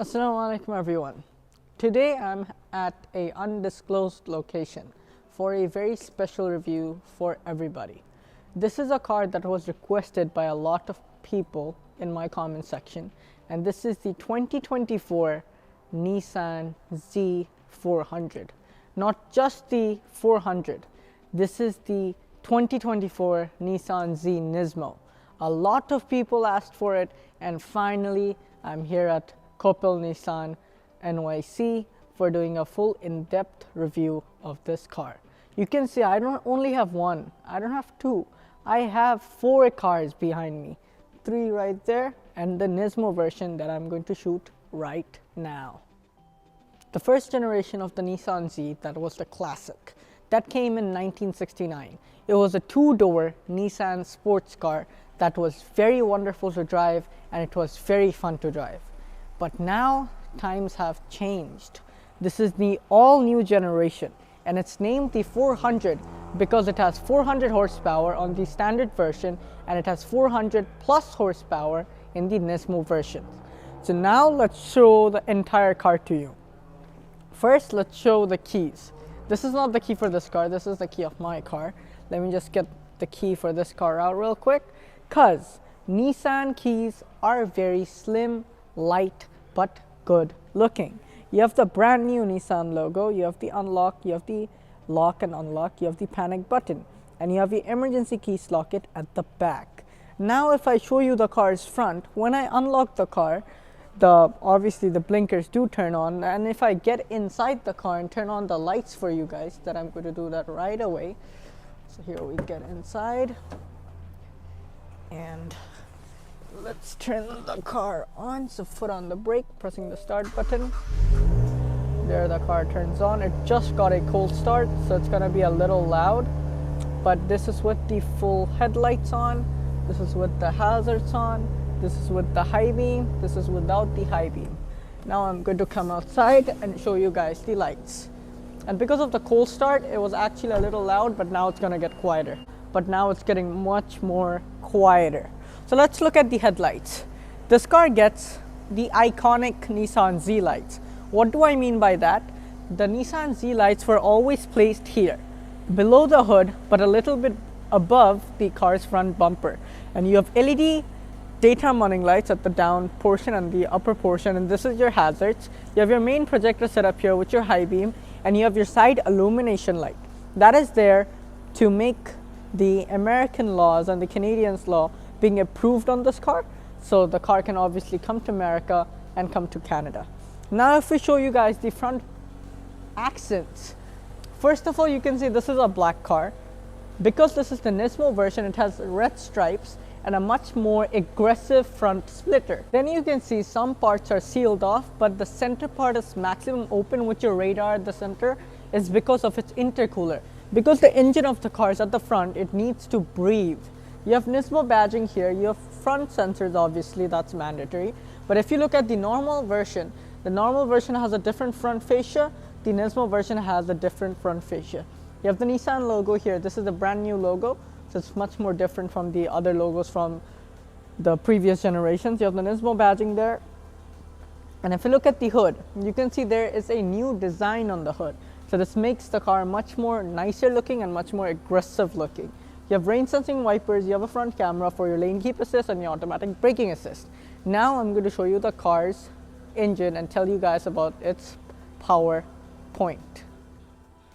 Assalamu alaikum everyone. Today I'm at a undisclosed location for a very special review for everybody. This is a car that was requested by a lot of people in my comment section, and this is the 2024 Nissan Z400. Not just the 400, this is the 2024 Nissan Z NISMO. A lot of people asked for it, and finally I'm here at Kopil Nissan NYC for doing a full in-depth review of this car. You can see I don't only have one, I don't have two, I have four cars behind me. Three right there and the NISMO version that I'm going to shoot right now. The first generation of the Nissan Z, that was the classic, that came in 1969. It was a two-door Nissan sports car that was very wonderful to drive, and it was very fun to drive. But now times have changed. This is the all-new generation, and it's named the 400 because it has 400 horsepower on the standard version, and it has 400 plus horsepower in the NISMO version. So now let's show the entire car to you. First, let's show the keys. This is not the key for this car, this is the key of my car. Let me just get the key for this car out real quick, because Nissan keys are very slim, light, but good looking. You have the brand new Nissan logo, you have the unlock, you have the lock and unlock, you have the panic button, and you have the emergency key socket at the back. Now if I show you the car's front, when I unlock the car, obviously the blinkers do turn on, and if I get inside the car and turn on the lights for you guys, that I'm going to do that right away. So here we get inside, and let's turn the car on. So foot on the brake, pressing the start button. There the car turns on. It just got a cold start, so it's gonna be a little loud. But this is with the full headlights on. This is with the hazards on. This is with the high beam. This is without the high beam. Now I'm going to come outside and show you guys the lights. And because of the cold start, it was actually a little loud, but now it's gonna get quieter. But now it's getting much more quieter. So let's look at the headlights. This car gets the iconic Nissan Z lights. What do I mean by that? The Nissan Z lights were always placed here, below the hood, but a little bit above the car's front bumper. And you have LED daytime running lights at the down portion and the upper portion, and this is your hazards. You have your main projector set up here with your high beam, and you have your side illumination light. That is there to make the American laws and the Canadians law being approved on this car, so the car can obviously come to America and come to Canada. Now if we show you guys the front accents, first of all, you can see this is a black car. Because this is the NISMO version, it has red stripes and a much more aggressive front splitter. Then you can see some parts are sealed off, but the center part is maximum open with your radar at the center, is because of its intercooler. Because the engine of the car is at the front, it needs to breathe. You have NISMO badging here, you have front sensors, obviously that's mandatory. But if you look at the normal version has a different front fascia, the NISMO version has a different front fascia. You have the Nissan logo here, this is the brand new logo, so it's much more different from the other logos from the previous generations. You have the NISMO badging there. And if you look at the hood, you can see there is a new design on the hood. So this makes the car much more nicer looking and much more aggressive looking. You have rain sensing wipers, you have a front camera for your lane keep assist and your automatic braking assist. Now I'm going to show you the car's engine and tell you guys about its power point.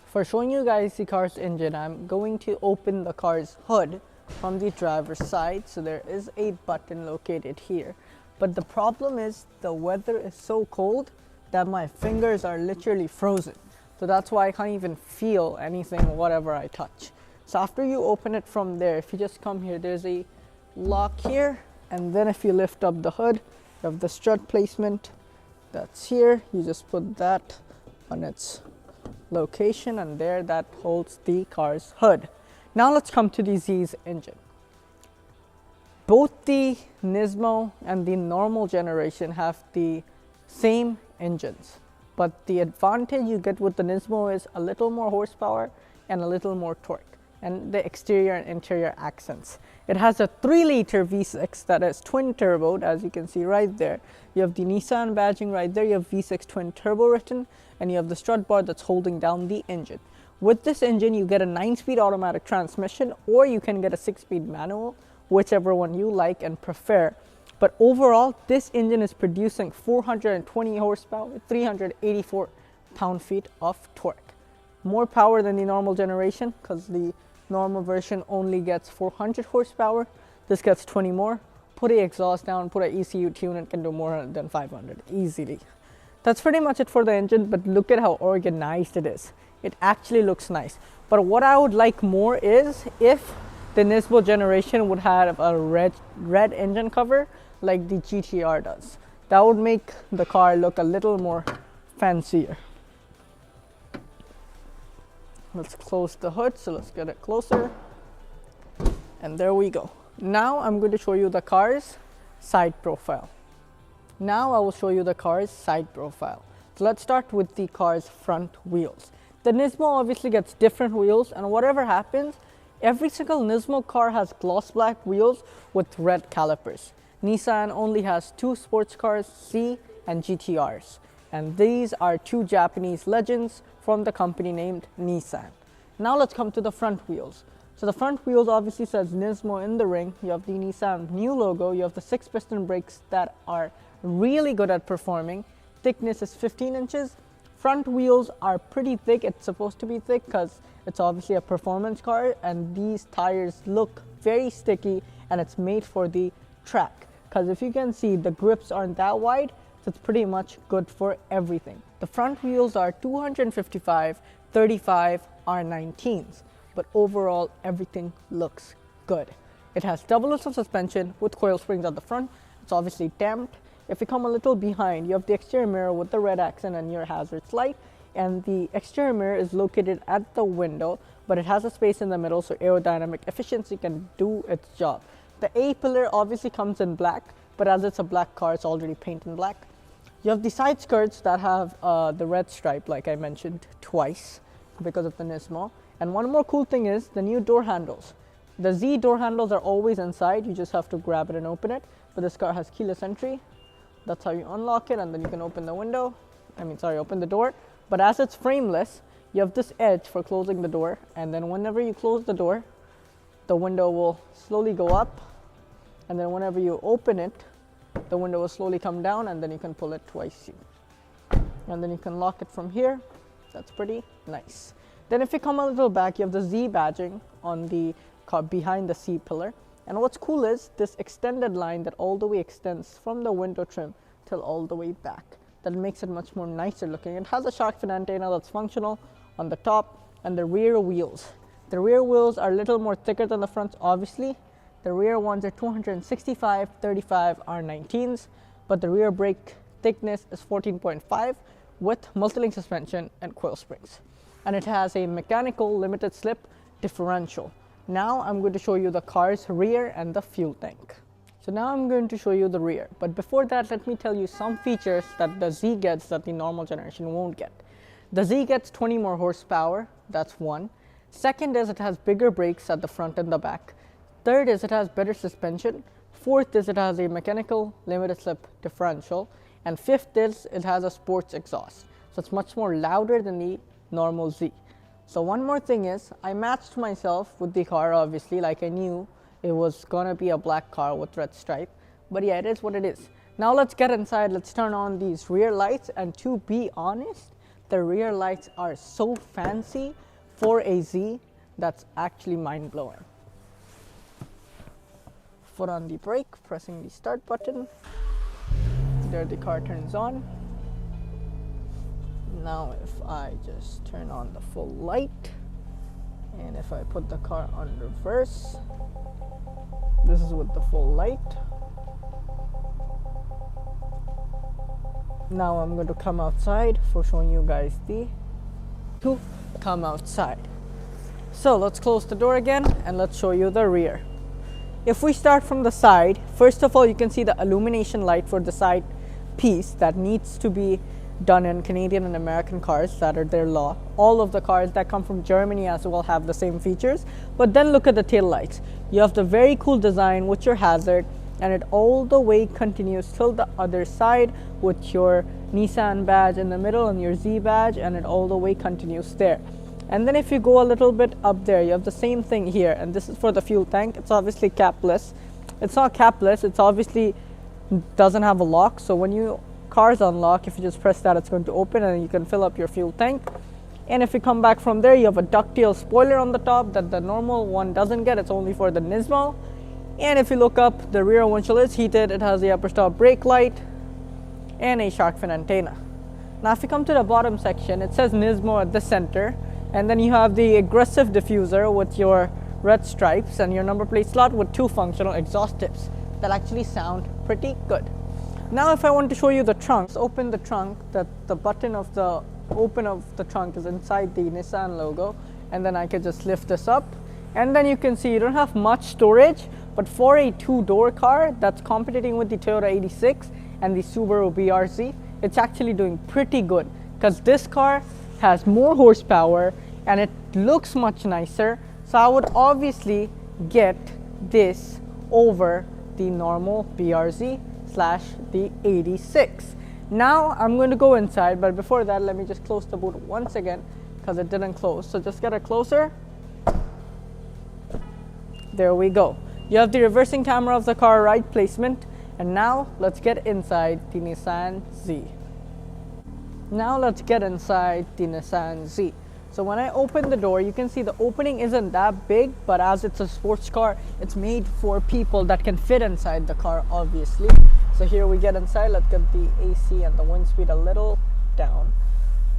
For showing you guys the car's engine, I'm going to open the car's hood from the driver's side. So there is a button located here. But the problem is the weather is so cold that my fingers are literally frozen. So that's why I can't even feel anything, whatever I touch. So after you open it from there, if you just come here, there's a lock here, and then if you lift up the hood, you have the strut placement that's here. You just put that on its location, and there that holds the car's hood. Now let's come to the Z's engine. Both the NISMO and the normal generation have the same engines, but the advantage you get with the NISMO is a little more horsepower and a little more torque. and the exterior and interior accents. It has a 3-liter V6 that is twin turboed, as you can see right there. You have the Nissan badging right there, you have V6 twin turbo written, and you have the strut bar that's holding down the engine. With this engine, you get a 9-speed automatic transmission, or you can get a 6-speed manual, whichever one you like and prefer. But overall, this engine is producing 420 horsepower, 384 pound-feet of torque. More power than the normal generation, because the normal version only gets 400 horsepower. This gets 20 more. Put a exhaust down, put a ECU tune, it can do more than 500 easily. That's pretty much it for the engine, but look at how organized it is. It actually looks nice. But what I would like more is if the NISMO generation would have a red engine cover like the GTR does. That would make the car look a little more fancier. Let's close the hood, so let's get it closer. And there we go. Now I'm going to show you the car's side profile. Now I will show you the car's side profile. So let's start with the car's front wheels. The NISMO obviously gets different wheels, and whatever happens, every single NISMO car has gloss black wheels with red calipers. Nissan only has 2 sports cars, C and GTRs. And these are 2 Japanese legends from the company named Nissan. Now let's come to the front wheels. So the front wheels obviously says NISMO in the ring. You have the Nissan new logo. You have the 6-piston brakes that are really good at performing. Thickness is 15 inches. Front wheels are pretty thick. It's supposed to be thick because it's obviously a performance car, and these tires look very sticky, and it's made for the track. Because if you can see, the grips aren't that wide, so it's pretty much good for everything. The front wheels are 255 35 R19s, but overall everything looks good. It has double lifts of suspension with coil springs at the front. It's obviously damped. If you come a little behind, you have the exterior mirror with the red accent and your hazards light, and the exterior mirror is located at the window, but it has a space in the middle so aerodynamic efficiency can do its job. The A pillar obviously comes in black, but as it's a black car, it's already painted in black. You have the side skirts that have the red stripe, like I mentioned twice, because of the NISMO. And one more cool thing is the new door handles. The Z door handles are always inside, you just have to grab it and open it, but this car has keyless entry. That's how you unlock it, and then you can open the window. Open the door. But as it's frameless, you have this edge for closing the door, and then whenever you close the door, the window will slowly go up, and then whenever you open it, the window will slowly come down, and then you can pull it twice. And then you can lock it from here. That's pretty nice. Then if you come a little back, you have the Z badging on the car behind the C pillar. And what's cool is this extended line that all the way extends from the window trim till all the way back. That makes it much more nicer looking. It has a shark fin antenna that's functional on the top, and the rear wheels. The rear wheels are a little more thicker than the front, obviously. The rear ones are 265 35 R19s, but the rear brake thickness is 14.5 with multi-link suspension and coil springs. And it has a mechanical limited slip differential. Now I'm going to show you the car's rear and the fuel tank. So now I'm going to show you the rear, but before that, let me tell you some features that the Z gets that the normal generation won't get. The Z gets 20 more horsepower, that's one. Second is it has bigger brakes at the front and the back. Third is it has better suspension. Fourth is it has a mechanical limited slip differential. And fifth is it has a sports exhaust. So it's much more louder than the normal Z. So one more thing is, I matched myself with the car, obviously, like I knew it was gonna be a black car with red stripe. But yeah, it is what it is. Now let's get inside, let's turn on these rear lights, and to be honest, the rear lights are so fancy for a Z, that's actually mind-blowing. Foot on the brake, pressing the start button. There the car turns on. Now if I just turn on the full light, and if I put the car on reverse, this is with the full light. Now I'm going to come outside for showing you guys the to come outside. So let's close the door again and let's show you the rear. If we start from the side, first of all, you can see the illumination light for the side piece that needs to be done in Canadian and American cars that are their law. All of the cars that come from Germany as well have the same features. But then look at the tail lights. You have the very cool design with your hazard, and it all the way continues till the other side with your Nissan badge in the middle and your Z badge, and it all the way continues there. And then if you go a little bit up there, you have the same thing here, and this is for the fuel tank. It's obviously capless. It's not capless, it's obviously doesn't have a lock, so when you car's unlock, if you just press that, it's going to open and you can fill up your fuel tank. And if you come back from there, you have a ducktail spoiler on the top that the normal one doesn't get. It's only for the NISMO. And if you look up, the rear windshield is heated. It has the upper stop brake light and a shark fin antenna. Now if you come to the bottom section, it says NISMO at the center, and then you have the aggressive diffuser with your red stripes and your number plate slot with 2 functional exhaust tips that actually sound pretty good. Now if I want to show you the trunk, let's open the trunk. The button of the open of the trunk is inside the Nissan logo, and then I can just lift this up, and then you can see you don't have much storage, but for a 2-door car that's competing with the Toyota 86 and the Subaru BRZ, it's actually doing pretty good, because this car has more horsepower and it looks much nicer. So I would obviously get this over the normal BRZ / the 86. Now I'm going to go inside, but before that, let me just close the boot once again because it didn't close. So just get it closer. There we go. You have the reversing camera of the car right placement. And now let's get inside the Nissan Z. Now let's get inside the Nissan Z. So when I open the door, you can see the opening isn't that big, but as it's a sports car, it's made for people that can fit inside the car, obviously. So here we get inside. Let's get the AC and the wind speed a little down.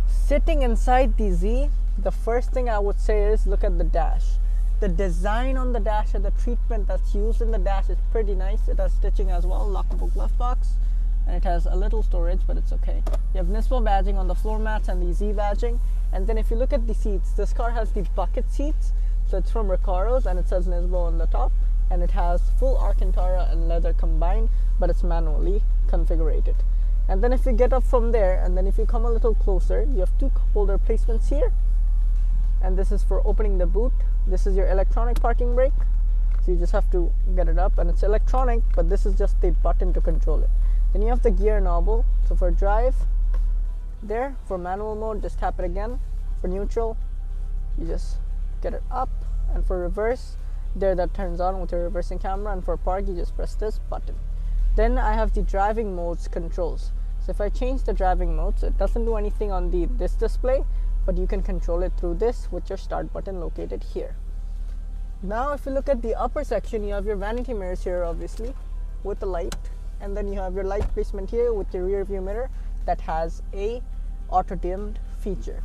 Sitting inside the Z, the first thing I would say is look at the dash. The design on the dash and the treatment that's used in the dash is pretty nice. It has stitching as well, lockable glove box, and it has a little storage, but it's okay. You have NISMO badging on the floor mats and the Z badging. And then if you look at the seats, this car has the bucket seats. So it's from Recaro's, and it says NISMO on the top, and it has full Alcantara and leather combined, but it's manually configured. And then if you get up from there, and then if you come a little closer, you have 2 cup holder placements here. And this is for opening the boot. This is your electronic parking brake. So you just have to get it up, and it's electronic, but this is just the button to control it. Then you have the gear knob. So for drive, there. For manual mode, just tap it again. For neutral, you just get it up. And for reverse, there, that turns on with your reversing camera. And for park, you just press this button. Then I have the driving modes controls. So if I change the driving modes, it doesn't do anything on this display, but you can control it through this with your start button located here. Now if you look at the upper section, you have your vanity mirrors here, obviously, with the light, and then you have your light placement here with your rear view mirror that has a auto dimmed feature.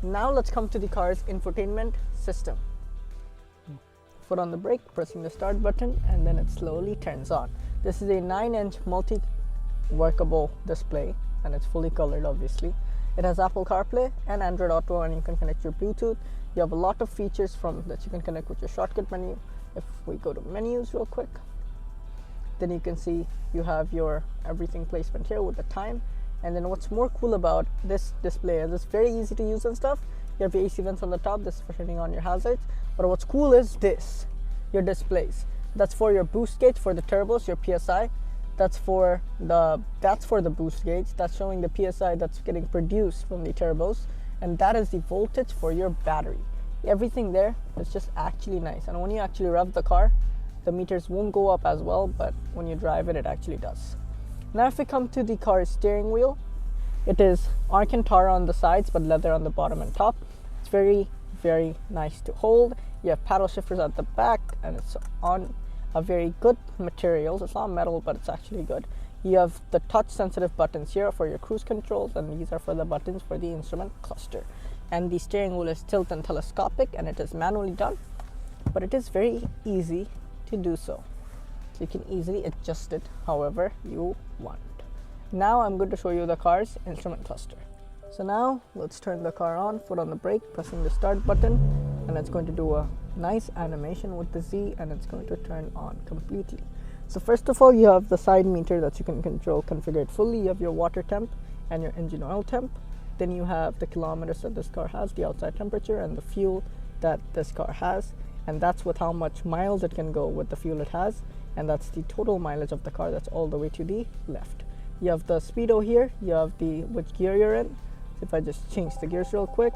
Now let's come to the car's infotainment system. Foot on the brake, pressing the start button, and then it slowly turns on. This is a 9-inch multi-workable display, and it's fully colored, obviously. It has Apple CarPlay and Android Auto, and you can connect your Bluetooth. You have a lot of features from that you can connect with your shortcut menu. If we go to menus real quick, then you can see you have your everything placement here with the time. And then what's more cool about this display is it's very easy to use and stuff. You have your AC vents on the top. This is for turning on your hazards. But what's cool is this, your displays. That's for your boost gauge for the turbos, your PSI. That's for the boost gauge. That's showing the PSI that's getting produced from the turbos, and that is the voltage for your battery. Everything there is just actually nice. And when you actually rev the car, the meters won't go up as well, but when you drive it, it actually does. Now if we come to the car's steering wheel, it is Alcantara on the sides but leather on the bottom and top. It's very, very nice to hold. You have paddle shifters at the back, and it's on a very good materials. It's not metal, but it's actually good. You have the touch sensitive buttons here for your cruise controls, and these are for the buttons for the instrument cluster. And the steering wheel is tilt and telescopic, and it is manually done, but it is very easy to do so. So you can easily adjust it however you want. Now I'm going to show you the car's instrument cluster. So now let's turn the car on, foot on the brake, pressing the start button, and it's going to do a nice animation with the Z, and it's going to turn on completely. So first of all, you have the side meter that you can control, configure it fully. You have your water temp and your engine oil temp. Then you have the kilometers that this car has, the outside temperature, and the fuel that this car has, and that's with how much miles it can go with the fuel it has, and that's the total mileage of the car. That's all the way to the left. You have the speedo here, you have the which gear you're in. So if I just change the gears real quick,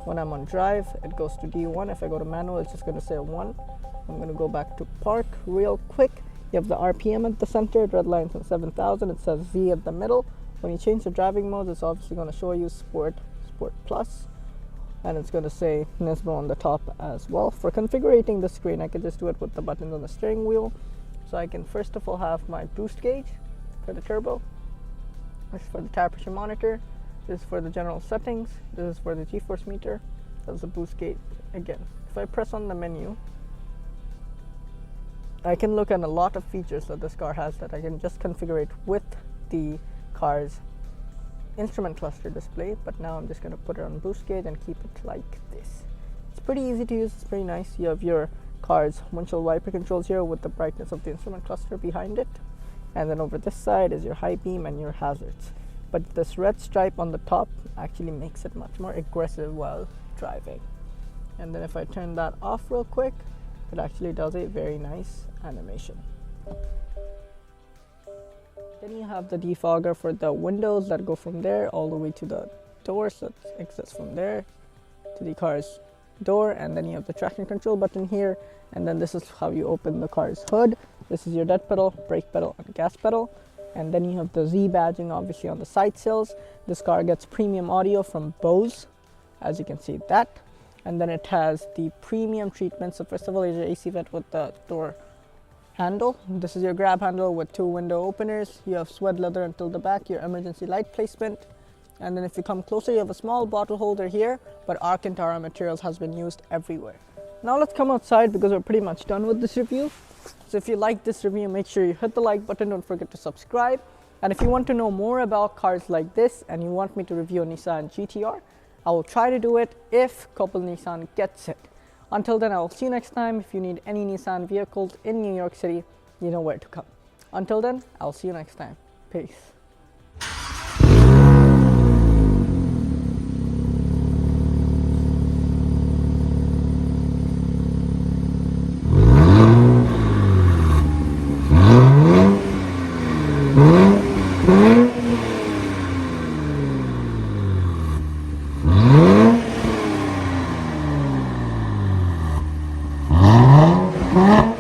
when I'm on drive it goes to D1. If I go to manual, it's just going to say 1. I'm going to go back to park real quick. You have the RPM at the center, red lines on 7,000, it says Z at the middle. When you change the driving modes, it's obviously going to show you Sport, Sport Plus, and it's going to say NISMO on the top as well. For configuring the screen, I can just do it with the buttons on the steering wheel. So I can first of all have my boost gauge for the turbo. This is for the tire pressure monitor. This is for the general settings. This is for the G-force meter. That's the boost gauge. Again, if I press on the menu, I can look at a lot of features that this car has that I can just configure with the car's instrument cluster display. But now I'm just going to put it on boost gauge and keep it like this. It's pretty easy to use. It's pretty nice. You have your car's windshield wiper controls here with the brightness of the instrument cluster behind it, and then over this side is your high beam and your hazards. But this red stripe on the top actually makes it much more aggressive while driving. And then if I turn that off real quick, it actually does a very nice animation. Then you have the defogger for the windows that go from there all the way to the doors, so it exits from there to the car's door. And then you have the traction control button here, and then this is how you open the car's hood. This is your dead pedal, brake pedal, and gas pedal. And then you have the Z badging obviously on the side sills. This car gets premium audio from Bose, as you can see that. And then it has the premium treatment. So first of all is your AC vent with the door handle. This is your grab handle with 2 window openers. You have suede leather until the back, your emergency light placement. And then if you come closer, you have a small bottle holder here, but Alcantara materials has been used everywhere. Now let's come outside because we're pretty much done with this review. So if you like this review, make sure you hit the like button, don't forget to subscribe. And if you want to know more about cars like this and you want me to review a Nissan GTR, I will try to do it if Couple Nissan gets it. Until then, I will see you next time. If you need any Nissan vehicles in New York City, you know where to come. Until then, I'll see you next time. Peace. Huh?